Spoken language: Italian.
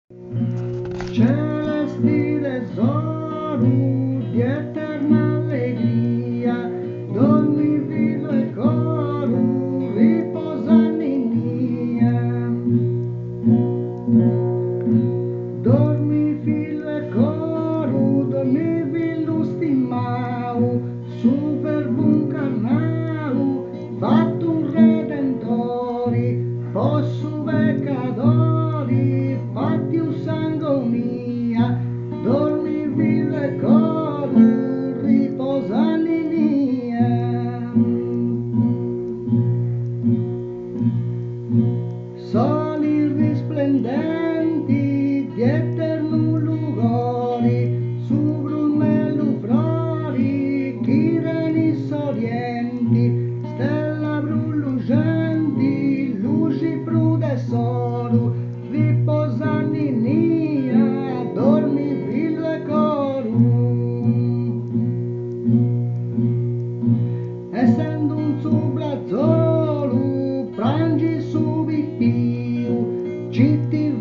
Celesti tesoro di eterna allegria, dormi vivo e coro, riposa in mia. Dormi filo e coro, dormi vilu stimau, su per un carnau, fatto un redentori, posso peccadori, fatti un sangonia, dormi filo e coro, riposa in mia. Soli risplendenti di eterno lugori, su brunello flori, chireni sorrienti, stella brullugenti, luci prudessoro, riposano in nia, dormi villo e corum. Essendo un sublazzolo, prangi su più, ci ti